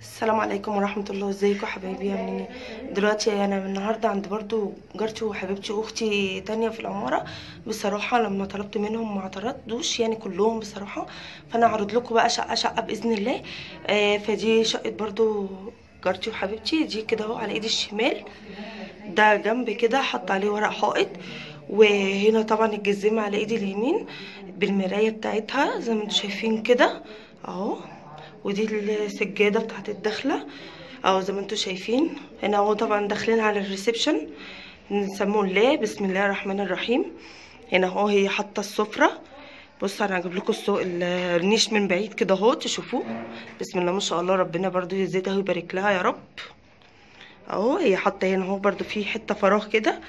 السلام عليكم ورحمة الله. ازيكم حبايبي عاملين ايه؟ دلوقتي انا النهارده عند برضو جارتي وحبيبتي واختي تانية في العمارة. بصراحة لما طلبت منهم ما اعترضوش يعني كلهم بصراحة. فانا هعرض لكم بقى شقة شقة بإذن الله. فدي شقة برضو جارتي وحبيبتي دي كده اهو على ايدي الشمال. ده جنب كده حط عليه ورق حائط. وهنا طبعا الجزامة على ايدي اليمين بالمراية بتاعتها زي ما انتم شايفين كده اهو. ودي السجادة بتاعت الدخلة اهو زي ما انتم شايفين. هنا اهو طبعا داخلين على الريسبشن نسموه الله بسم الله الرحمن الرحيم. هنا اهو هي حاطة السفرة. بص انا هجيب لكم النيش من بعيد كده اهو تشوفوه. بسم الله ما شاء الله ربنا برضو يزيدها ويبارك لها يا رب. اهو هي حاطه هنا اهو برضو في حته فراغ كده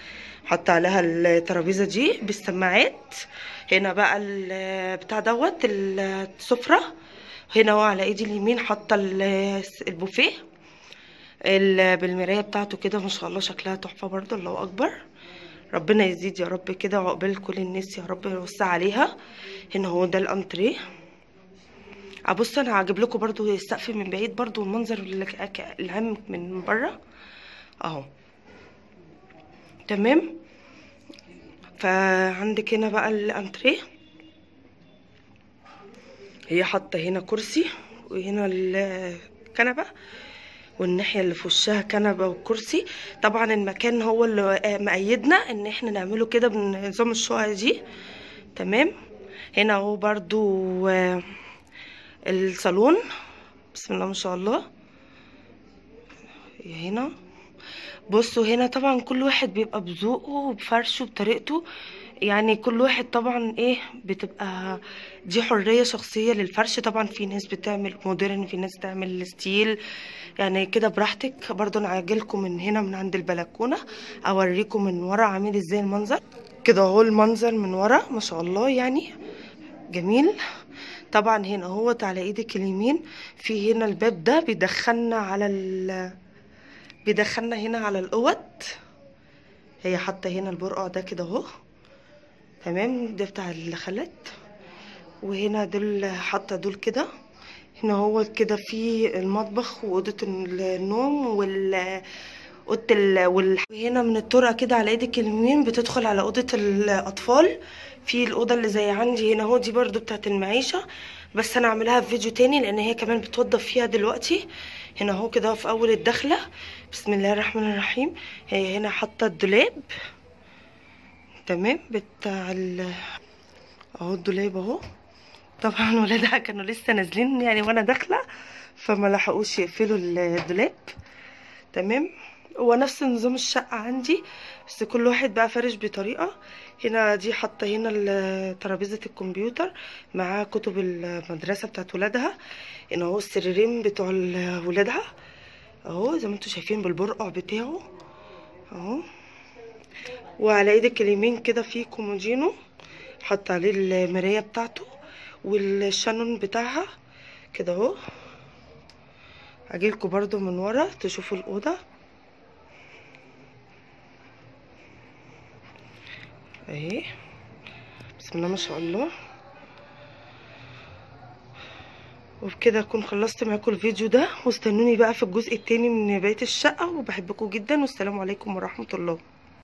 حاطه عليها الترابيزه دي بالسماعات. هنا بقى بتاع دوت السفره. هنا اهو على ايدي اليمين حاطه البوفيه بالمرايه بتاعته كده ما شاء الله شكلها تحفه برضو الله اكبر. ربنا يزيد يا رب كده وعقبال كل الناس يا رب يوسع عليها. هنا هو ده الانتريه. ابص انا هجيب لكم برضو السقف من بعيد برضو والمنظر العام من بره اهو تمام. فعندك هنا بقى الانتريه. هي حاطه هنا كرسي وهنا الكنبه والناحيه اللي في وشها كنبه وكرسي. طبعا المكان هو اللي مأيدنا ان احنا نعمله كده بنظام الشقق دي تمام. هنا اهو برضو الصالون بسم الله ما شاء الله. هنا بصوا هنا طبعا كل واحد بيبقى بذوقه وبفرشه بطريقته. يعني كل واحد طبعا ايه بتبقى دي حرية شخصية للفرش. طبعا في ناس بتعمل مودرن في ناس تعمل ستيل يعني كده براحتك. برضو انا هاجيلكم من هنا من عند البلكونة اوريكم من ورا عامل ازاي المنظر كده اهو. المنظر من ورا ما شاء الله يعني جميل. طبعا هنا اهوت على ايدك اليمين في هنا الباب ده بيدخلنا هنا على الاوض. هي حاطه هنا البرقع ده كده اهو تمام. ده بتاع الخلات. وهنا دول حاطه دول كده. هنا هو كده في المطبخ واوضه النوم وهنا من الطرقه كده على ايدك اليمين بتدخل على اوضه الاطفال. في الاوضه اللي زي عندي هنا اهو دي برضو بتاعت المعيشه. بس انا اعملها في فيديو تاني لان هي كمان بتوضب فيها دلوقتي. هنا اهو كده في اول الدخله بسم الله الرحمن الرحيم. هي هنا حاطه الدولاب تمام بتاع اهو الدولاب اهو. طبعا ولادها كانوا لسه نازلين يعني وانا داخله فما لحقوش يقفلوا الدولاب تمام. هو نفس نظام الشقه عندي بس كل واحد بقى فارش بطريقه. هنا دي حاطه هنا ترابيزه الكمبيوتر مع كتب المدرسه بتاعت ولادها. هنا اهو السريرين بتوع ولادها اهو زي ما انتم شايفين بالبرقع بتاعه اهو. وعلى ايدك اليمين كده في كومودينو حط عليه المرايه بتاعته والشانون بتاعها كده اهو. هجيلكوا برضو من ورا تشوفوا الاوضه اهي بسم الله ما شاء الله. وبكده اكون خلصت معاكم الفيديو ده واستنوني بقى في الجزء التاني من بقيه الشقه وبحبكم جدا والسلام عليكم ورحمه الله.